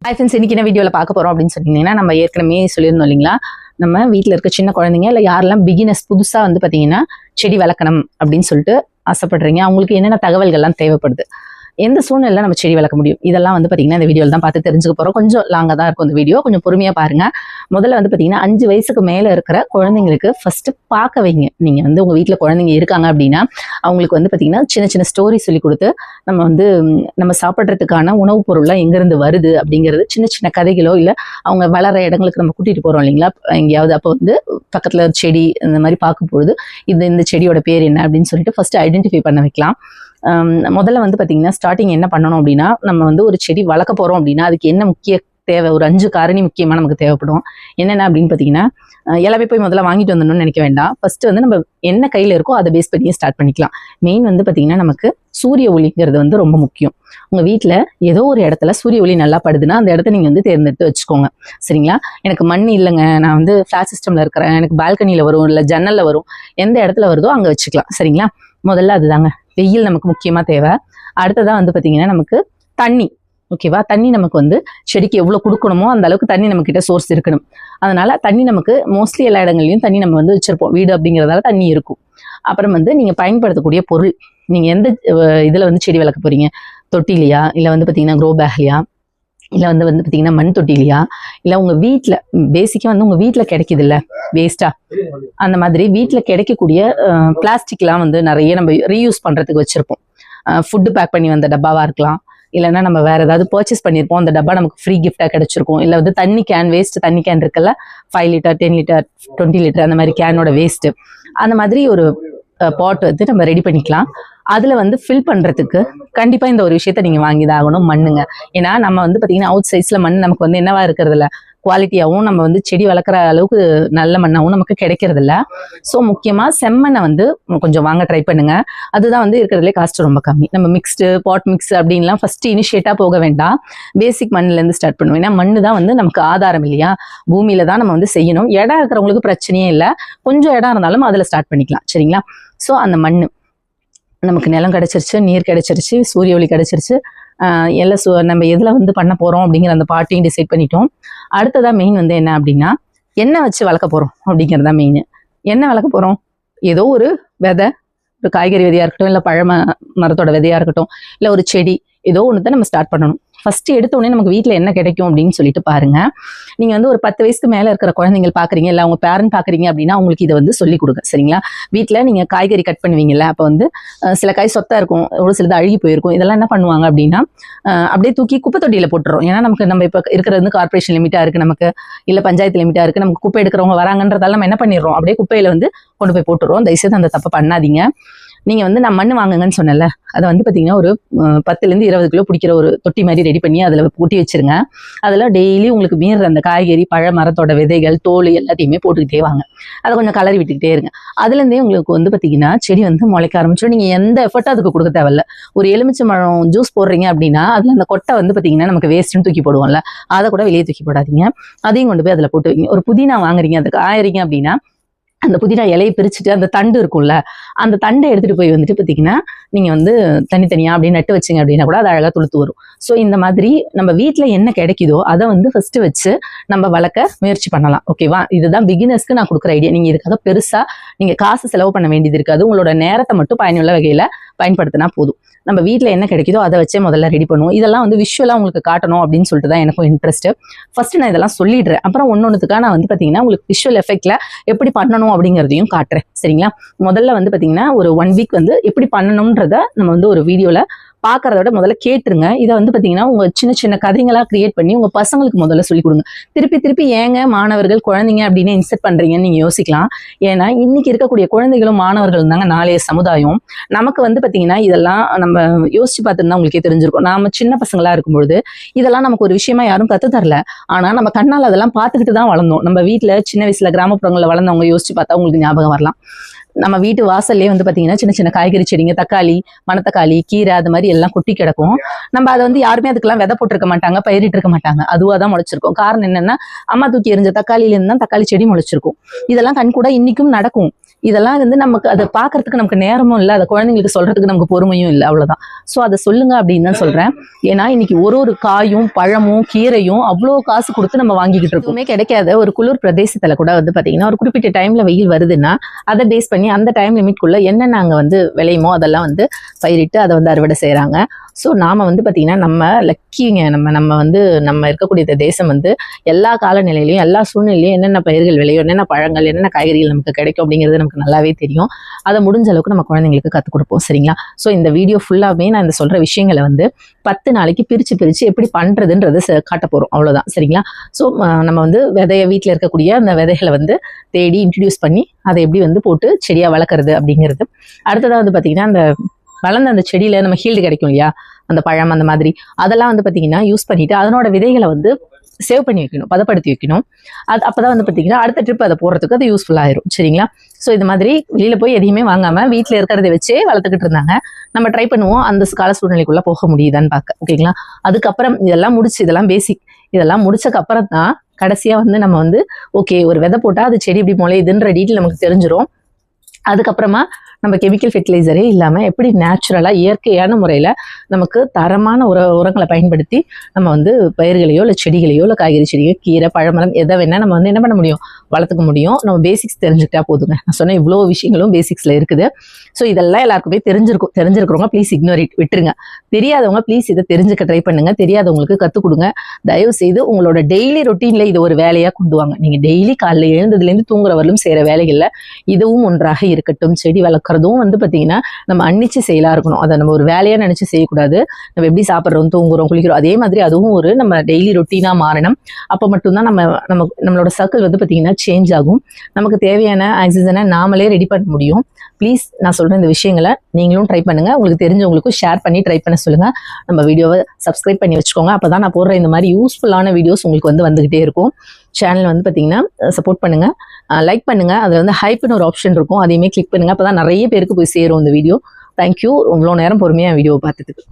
Hi friends, இன்னைக்கு என்ன வீடியோவில் பார்க்க போகிறோம் அப்படின்னு சொன்னீங்கன்னா, நம்ம ஏற்கனவே சொல்லியிருந்தோம் இல்லைங்களா, நம்ம வீட்டில் இருக்க சின்ன குழந்தைங்க இல்லை யாரெல்லாம் பிகினர்ஸ் புதுசாக வந்து பார்த்தீங்கன்னா செடி வளர்க்கணும் அப்படின்னு சொல்லிட்டு ஆசைப்படுறீங்க, அவங்களுக்கு என்னென்ன தகவல்கள்லாம் தேவைப்படுது, எந்த சூழ்நிலை நம்ம செடி வளர்க்க முடியும், இதெல்லாம் வந்து பார்த்தீங்கன்னா இந்த வீடியோவில் தான் பார்த்து தெரிஞ்சுக்க போகிறோம். கொஞ்சம் லாங்காக தான் இருக்கும் இந்த வீடியோ, கொஞ்சம் பொறுமையாக பாருங்கள். முதல்ல வந்து பார்த்தீங்கன்னா 5 வயசுக்கு மேலே இருக்கிற குழந்தைங்களுக்கு ஃபஸ்ட்டு பார்க்க வைங்க. நீங்கள் வந்து உங்கள் வீட்டில் குழந்தைங்க இருக்காங்க அப்படின்னா அவங்களுக்கு வந்து பார்த்தீங்கன்னா சின்ன சின்ன ஸ்டோரி சொல்லி கொடுத்து நம்ம சாப்பிட்றதுக்கான உணவுப் பொருள்லாம் எங்கேருந்து வருது அப்படிங்கிறது சின்ன சின்ன கதைகளோ இல்லை அவங்க வளர இடங்களுக்கு நம்ம கூட்டிகிட்டு போகிறோம் இல்லைங்களா எங்கேயாவது, அப்போ வந்து பக்கத்தில் செடி இந்த மாதிரி பார்க்கும்பொழுது இந்த செடியோட பேர் என்ன அப்படின்னு சொல்லிட்டு ஃபஸ்ட்டு ஐடென்டிஃபை பண்ண வைக்கலாம். முதல்ல வந்து பார்த்தீங்கன்னா ஸ்டார்டிங் என்ன பண்ணணும் அப்படின்னா, நம்ம வந்து ஒரு செடி வளர்க்க போகிறோம் அப்படின்னா அதுக்கு என்ன முக்கிய தேவை, ஒரு 5 காரணி முக்கியமாக நமக்கு தேவைப்படும். என்னென்ன அப்படின்னு பார்த்தீங்கன்னா, எல்லாமே போய் முதல்ல வாங்கிட்டு வந்துடணும்னு நினைக்க வேண்டாம். ஃபர்ஸ்ட் வந்து நம்ம என்ன கையில் இருக்கோ அதை பேஸ் பண்ணியே ஸ்டார்ட் பண்ணிக்கலாம். மெயின் வந்து பார்த்தீங்கன்னா நமக்கு சூரிய ஒளிங்கிறது வந்து ரொம்ப முக்கியம். உங்கள் வீட்டில் ஏதோ ஒரு இடத்துல சூரிய ஒளி நல்லா படுதுன்னா அந்த இடத்த நீங்கள் வந்து தேர்ந்தெடுத்து வச்சுக்கோங்க. சரிங்களா? எனக்கு மண் இல்லைங்க, நான் வந்து ஃப்ளாட் சிஸ்டமில் இருக்கிறேன், எனக்கு பால்கனியில் வரும் இல்லை ஜன்னலில் வரும், எந்த இடத்துல வருதோ அங்கே வச்சுக்கலாம். சரிங்களா? முதல்ல அதுதாங்க. வெயில் நமக்கு முக்கியமாக தேவை. அடுத்ததான் வந்து பார்த்தீங்கன்னா நமக்கு தண்ணி. ஓகேவா? தண்ணி நமக்கு வந்து செடிக்கு எவ்வளோ கொடுக்கணுமோ அந்த அளவுக்கு தண்ணி நம்ம கிட்ட சோர்ஸ் இருக்கணும். அதனால தண்ணி நமக்கு மோஸ்ட்லி எல்லா இடங்கள்லையும் தண்ணி நம்ம வந்து வச்சிருப்போம், வீடு அப்படிங்கிறதால தண்ணி இருக்கும். அப்புறம் வந்து நீங்கள் பயன்படுத்தக்கூடிய பொருள், நீங்கள் எந்த இதில் வந்து செடி வளர்க்க போறீங்க, தொட்டிலையா இல்லை வந்து பார்த்தீங்கன்னா க்ரோ பேக்லையா இல்லை வந்து பார்த்தீங்கன்னா மண் தொட்டிலையா இல்லை உங்கள் வீட்டில் பேசிக்காக வந்து உங்கள் வீட்டில் கிடைக்குது இல்லை வேஸ்டா, அந்த மாதிரி வீட்டில் கிடைக்கக்கூடிய பிளாஸ்டிக்லாம் வந்து நிறைய நம்ம ரீயூஸ் பண்ணுறதுக்கு வச்சுருப்போம். ஃபுட்டு பேக் பண்ணி வந்த டப்பாவாக இருக்கலாம், இல்லைன்னா நம்ம வேறு ஏதாவது பர்ச்சேஸ் பண்ணியிருப்போம், அந்த டப்பா நமக்கு ஃப்ரீ கிஃப்டாக கிடச்சிருக்கும். இல்லை வந்து தண்ணி கேன், வேஸ்ட் தண்ணி கேன் இருக்குல்ல, 5 லிட்டர் 10 லிட்டர் 20 லிட்டர் அந்த மாதிரி கேனோட வேஸ்ட்டு, அந்த மாதிரி ஒரு பாட் வந்து நம்ம ரெடி பண்ணிக்கலாம். அதில் வந்து ஃபில் பண்ணுறதுக்கு கண்டிப்பாக இந்த ஒரு விஷயத்த நீங்கள் வாங்கி தான் ஆகணும், மண்ணுங்க. ஏன்னா நம்ம வந்து பார்த்தீங்கன்னா அவுட் சைட்ஸில் மண் நமக்கு வந்து என்னவா இருக்கிறதில்ல, குவாலிட்டியாகவும் நம்ம வந்து செடி வளர்க்குற அளவுக்கு நல்ல மண்ணாகவும் நமக்கு கிடைக்கிறதில்ல. ஸோ முக்கியமாக செம்மண்ணை வந்து கொஞ்சம் வாங்க ட்ரை பண்ணுங்க. அதுதான் வந்து இருக்கிறதுலே காஸ்ட் ரொம்ப கம்மி. நம்ம மிக்ஸ்டு பாட் மிக்ஸ் அப்படின்லாம் ஃபர்ஸ்ட் இனிஷியேட்டாக போக வேண்டாம், பேசிக் மண்ணிலேருந்து ஸ்டார்ட் பண்ணுவோம். ஏன்னா மண்ணு தான் வந்து நமக்கு ஆதாரம் இல்லையா, பூமியில தான் நம்ம வந்து செய்யணும். இடம் இருக்கிறவங்களுக்கு பிரச்சனையே இல்லை, கொஞ்சம் இடம் இருந்தாலும் அதில் ஸ்டார்ட் பண்ணிக்கலாம். சரிங்களா? ஸோ அந்த மண் நமக்கு நிலம் கிடைச்சிருச்சு, நீர் கிடைச்சிருச்சு, சூரிய ஒளி கிடைச்சிருச்சு, எல்லாம் நம்ம எதில் வந்து பண்ண போகிறோம் அப்படிங்கிற அந்த பார்ட்டியும் டிசைட் பண்ணிட்டோம். அடுத்ததான் மெயின் வந்து என்ன அப்படின்னா, என்ன வச்சு வளர்க்க போகிறோம் அப்படிங்கிறது தான் மெயின். என்ன வளர்க்க போகிறோம், ஏதோ ஒரு விதை, ஒரு காய்கறி விதையாக இருக்கட்டும், இல்லை மரத்தோட விதையாக இருக்கட்டும், இல்லை ஒரு செடி, ஏதோ ஒன்று தான் நம்ம ஸ்டார்ட் பண்ணணும். ஃபர்ஸ்ட் எடுத்தோடனே நமக்கு வீட்டில் என்ன கிடைக்கும் அப்படின்னு சொல்லிட்டு பாருங்க. நீங்கள் வந்து ஒரு 10 வயசுக்கு மேலே இருக்கிற குழந்தைங்க பார்க்குறீங்க, இல்லை அவங்க பேரண்ட் பார்க்குறீங்க அப்படின்னா அவங்களுக்கு இதை வந்து சொல்லிக் கொடுங்க. சரிங்களா? வீட்டில் நீங்கள் காய்கறி கட் பண்ணுவீங்கல்ல, அப்போ வந்து சில காய் சொத்தாக இருக்கும், ஒரு சிலது அழுகி போயிருக்கும். இதெல்லாம் என்ன பண்ணுவாங்க அப்படின்னா அப்படியே தூக்கி குப்பை தொட்டியில் போட்டுறோம். ஏன்னா நம்ம இப்போ இருக்கிறது வந்து கார்பரேஷன் லிமிட்டாக இருக்குது நமக்கு, இல்லை பஞ்சாயத்து லிமிட்டாக இருக்குது, நமக்கு குப்பை எடுக்கிறவங்க வராங்கன்றதால நம்ம என்ன பண்ணிடுறோம், அப்படியே குப்பையில் வந்து கொண்டு போய் போட்டுறோம். தயவுசெய்து அந்த தப்பை பண்ணாதீங்க. நீங்கள் வந்து நான் மண் வாங்குங்கன்னு சொன்னல, அதை வந்து பார்த்தீங்கன்னா ஒரு 10லேருந்து 20 கிலோ பிடிக்கிற ஒரு தொட்டி மாதிரி ரெடி பண்ணி அதில் கூட்டி வச்சிருங்க. அதில் டெய்லி உங்களுக்கு மீற அந்த காய்கறி, பழ, மரத்தோட விதைகள், தோல் எல்லாத்தையுமே போட்டுக்கிட்டே வாங்க. அதை கொஞ்சம் கலரி விட்டுக்கிட்டே இருங்க. அதுலேருந்தே உங்களுக்கு வந்து பார்த்தீங்கன்னா செடி வந்து முளைக்க ஆரம்பிச்சிடும். நீங்கள் எந்த எஃபர்ட்டும் அதுக்கு கொடுக்க தேவையில்ல. ஒரு எலுமிச்சை பழம் ஜூஸ் போடுறீங்க அப்படின்னா அதில் அந்த கொட்டை வந்து பார்த்தீங்கன்னா நமக்கு வேஸ்ட்டுன்னு தூக்கி போடுவோம்ல, அதை கூட வெளியே தூக்கி போடாதீங்க, அதையும் கொண்டு போய் அதில் போட்டு வைங்க. ஒரு புதினா வாங்குறீங்க, அதுக்கு ஆயிரீங்க அப்படின்னா அந்த புதினா இலையை பிரிச்சுட்டு அந்த தண்டு இருக்கும்ல, அந்த தண்டை எடுத்துகிட்டு போய் வந்துட்டு பார்த்தீங்கன்னா நீங்கள் வந்து தனித்தனியாக அப்படின்னு நட்டு வச்சிங்க அப்படின்னா கூட அது அழகாக துளுத்து வரும். ஸோ இந்த மாதிரி நம்ம வீட்டில் என்ன கிடைக்குதோ அதை வந்து ஃபஸ்ட்டு வச்சு நம்ம வளர்க்க முயற்சி பண்ணலாம். ஓகேவா? இதுதான் பிகினர்ஸ்க்கு நான் கொடுக்குற ஐடியா. நீங்கள் இதுக்காக பெருசாக நீங்கள் காசு செலவு பண்ண வேண்டியது இருக்காது. உங்களோட நேரத்தை மட்டும் பயனுள்ள வகையில் பயன்படுத்தினா போதும். நம்ம வீட்டில் என்ன கிடைக்குதோ அதை வச்சே முதல்ல ரெடி பண்ணுவோம். இதெல்லாம் வந்து விஷுவலாக உங்களுக்கு காட்டணும் அப்படின்னு சொல்லிட்டு தான் எனக்கும் இன்ட்ரெஸ்ட்டு. ஃபர்ஸ்ட் நான் இதெல்லாம் சொல்லிடுறேன், அப்புறம் ஒன்னொன்றுக்காக நான் வந்து பார்த்தீங்கன்னா உங்களுக்கு விஷுவல் எஃபெக்டில் எப்படி பண்ணணும் அப்படிங்கிறதையும் காட்டுறேன். சரிங்களா? முதல்ல வந்து பார்த்தீங்கன்னா ஒரு 1 வீக் வந்து எப்படி பண்ணணுன்றத நம்ம வந்து ஒரு வீடியோவில் பார்க்கறத விட முதல்ல கேட்டுருங்க. இதை வந்து பார்த்தீங்கன்னா உங்கள் சின்ன சின்ன கதைகளாக கிரியேட் பண்ணி உங்கள் பசங்களுக்கு முதல்ல சொல்லிக் கொடுங்க. திருப்பி ஏங்க மாணவர்கள் குழந்தைங்க அப்படின்னு இன்செர்ட் பண்ணுறீங்கன்னு நீங்கள் யோசிக்கலாம். ஏன்னா இன்னைக்கு இருக்கக்கூடிய குழந்தைகளும் மாணவர்கள் தாங்க நாளைய சமுதாயம். நமக்கு வந்து பார்த்தீங்கன்னா இதெல்லாம் நம்ம யோசிச்சு பார்த்துருந்தா உங்களுக்கே தெரிஞ்சிருக்கும். நாம சின்ன பசங்களா இருக்கும்பொழுது இதெல்லாம் நமக்கு ஒரு விஷயமா யாரும் கற்று தரல. ஆனால் நம்ம கண்ணால் அதெல்லாம் பார்த்துக்கிட்டு தான் வளர்ந்தோம். நம்ம வீட்டில் சின்ன வயசுல கிராமப்புறங்களில் வளர்ந்தவங்க யோசிச்சு பார்த்தா உங்களுக்கு ஞாபகம் வரலாம். நம்ம வீட்டு வாசல்லே வந்து பார்த்தீங்கன்னா சின்ன சின்ன காய்கறி செடிங்க, தக்காளி, மணத்தக்காளி, கீரை, அது மாதிரி எல்லாம் கொட்டி கிடக்கும். நம்ம அதை வந்து யாருமே அதுக்கெல்லாம் விதை போட்டிருக்க மாட்டாங்க, பயிரிட்டு இருக்க மாட்டாங்க, அதுவாக தான் முளைச்சிருக்கும். காரணம் என்னன்னா அம்மா தூக்கி எறிஞ்ச தக்காளியிலேருந்து தான் தக்காளி செடி முளைச்சிருக்கும். இதெல்லாம் கண் கூட இன்னைக்கும் நடக்கும். இதெல்லாம் வந்து நமக்கு அதை பார்க்கறதுக்கு நமக்கு நேரமும் இல்லை, அதை குழந்தைங்களுக்கு சொல்றதுக்கு நமக்கு பொறுமையும் இல்லை, அவ்வளவுதான். ஸோ அதை சொல்லுங்க அப்படின்னு தான் சொல்றேன். ஏன்னா இன்னைக்கு ஒரு காயும் பழமும் கீரையும் அவ்வளோ காசு கொடுத்து நம்ம வாங்கிக்கிட்டு இருக்கோமே, கிடைக்காத ஒரு குளிர் பிரதேசத்துல கூட வந்து பாத்தீங்கன்னா ஒரு குறிப்பிட்ட டைம்ல வெயில் வருதுன்னா அதை பேஸ் பண்ணி அந்த டைம் லிமிட்குள்ள என்னென்ன அங்கே வந்து விளையுமோ அதெல்லாம் வந்து பயிரிட்டு அதை வந்து அறுவடை செய்கிறாங்க. ஸோ நாம் வந்து பார்த்திங்கன்னா நம்ம லக்கிங்க, நம்ம இருக்கக்கூடிய இந்த தேசம் வந்து எல்லா காலநிலையிலையும் எல்லா சூழ்நிலையிலையும் என்னென்ன பயிர்கள் விளையும், என்னென்ன பழங்கள் என்னென்ன காய்கறிகள் நமக்கு கிடைக்கும் அப்படிங்கிறது நமக்கு நல்லாவே தெரியும். அதை முடிஞ்ச அளவுக்கு நம்ம குழந்தைங்களுக்கு கற்றுக் கொடுப்போம், சரிங்களா? ஸோ இந்த வீடியோ ஃபுல்லாகவே நான் இந்த சொல்கிற விஷயங்களை வந்து 10 நாளைக்கு பிரித்து எப்படி பண்ணுறதுன்றது காட்ட போகிறோம், அவ்வளோதான், சரிங்களா? ஸோ நம்ம வந்து வீட்டில் இருக்கக்கூடிய அந்த விதைகளை வந்து தேடி இன்ட்ரடியூஸ் பண்ணி அதை எப்படி வந்து போட்டு செடியாக வளர்க்குறது அப்படிங்கிறது. அடுத்ததாக வந்து பார்த்திங்கன்னா அந்த வளர்ந்த அந்த செடியில நம்ம ஹீல்டு கிடைக்கும் இல்லையா, அந்த பழம் அந்த மாதிரி அதெல்லாம் வந்து பார்த்தீங்கன்னா யூஸ் பண்ணிட்டு அதனோட விதைகளை வந்து சேவ் பண்ணி வைக்கணும், பதப்படுத்தி வைக்கணும். அப்பதான் வந்து பார்த்தீங்கன்னா அடுத்த ட்ரிப் அதை போடுறதுக்கு அது யூஸ்ஃபுல் ஆயிரும், சரிங்களா? ஸோ இது மாதிரி வெளியில போய் எதையுமே வாங்காம வீட்டில் இருக்கிறத வச்சே வளர்த்துக்கிட்டு இருந்தாங்க. நம்ம ட்ரை பண்ணுவோம் அந்த கால சூழ்நிலைக்குள்ள போக முடியுதான்னு பார்க்க, ஓகேங்களா? அதுக்கப்புறம் இதெல்லாம் முடிச்சு, இதெல்லாம் பேசிக், இதெல்லாம் முடிச்சக்கு அப்புறம் தான் கடைசியா வந்து நம்ம வந்து ஓகே ஒரு விதை போட்டா அது செடி இப்படி முளையுதுன்ற டீட்டெயில் நமக்கு தெரிஞ்சிடும். அதுக்கப்புறமா நம்ம கெமிக்கல் ஃபெர்டிலைசரே இல்லாமல் எப்படி நேச்சுரலாக இயற்கையான முறையில் நமக்கு தரமான உரங்களை பயன்படுத்தி நம்ம வந்து பயிர்களையோ இல்லை செடிகளையோ இல்லை காய்கறி செடியோ கீரை பழமரம் எதை வேணால் நம்ம வந்து என்ன பண்ண முடியும், வளர்த்துக்க முடியும். நம்ம பேசிக்ஸ் தெரிஞ்சுக்கிட்டா போதுங்க. நான் சொன்ன இவ்வளோ விஷயங்களும் பேசிக்ஸில் இருக்குது. ஸோ இதெல்லாம் எல்லாருக்குமே தெரிஞ்சிருக்கிறவங்க ப்ளீஸ் இக்னோர் விட்டுருங்க. தெரியாதவங்க ப்ளீஸ் இதை தெரிஞ்சுக்க ட்ரை பண்ணுங்க. தெரியாதவங்களுக்கு கற்றுக் கொடுங்க. தயவு செய்து உங்களோட டெய்லி ரொட்டீனில் இதை ஒரு வேலையாக கொண்டு வாங்க. நீங்கள் டெய்லி காலையில் எழுந்ததுலேருந்து தூங்குறவர்களும் செய்கிற வேலைகளில் இதுவும் ஒன்றாக இருக்கட்டும். செடி வளர்க்குறதும் வந்து பார்த்தீங்கன்னா நம்ம அன்னிச்சு செயலாக இருக்கணும். அதை நம்ம ஒரு வேலையாக நினச்சி செய்யக்கூடாது. நம்ம எப்படி சாப்பிட்றோம், தூங்குறோம், குளிக்கிறோம், அதே மாதிரி அதுவும் ஒரு நம்ம டெய்லி ரொட்டீனாக மாறணும். அப்போ மட்டும்தான் நம்மளோட சர்க்கிள் வந்து பார்த்தீங்கன்னா சேஞ்ச் ஆகும். நமக்கு தேவையான ஆக்சிஜனை நாமளே ரெடி பண்ண முடியும். ப்ளீஸ் நான் சொல்கிற இந்த விஷயங்களை நீங்களும் ட்ரை பண்ணுங்கள். உங்களுக்கு தெரிஞ்சவங்களுக்கும் ஷேர் பண்ணி ட்ரை பண்ண சொல்லுங்கள். நம்ம வீடியோவை சப்ஸ்கிரைப் பண்ணி வச்சுக்கோங்க. அப்போ தான் நான் போடுற இந்த மாதிரி யூஸ்ஃபுல்லான வீடியோஸ் உங்களுக்கு வந்துக்கிட்டே இருக்கும். சேனல் வந்து பார்த்தீங்கன்னா சப்போர்ட் பண்ணுங்கள், லைக் பண்ணுங்கள். அதில் வந்து ஹைப்னு ஒரு ஆப்ஷன் இருக்கும், அதையுமே கிளிக் பண்ணுங்கள். அப்போ தான் நிறைய பேருக்கு போய் சேரும் இந்த வீடியோ. தேங்க்யூ, இவ்வளோ நேரம் பொறுமையாக வீடியோவை பார்த்ததுக்கு.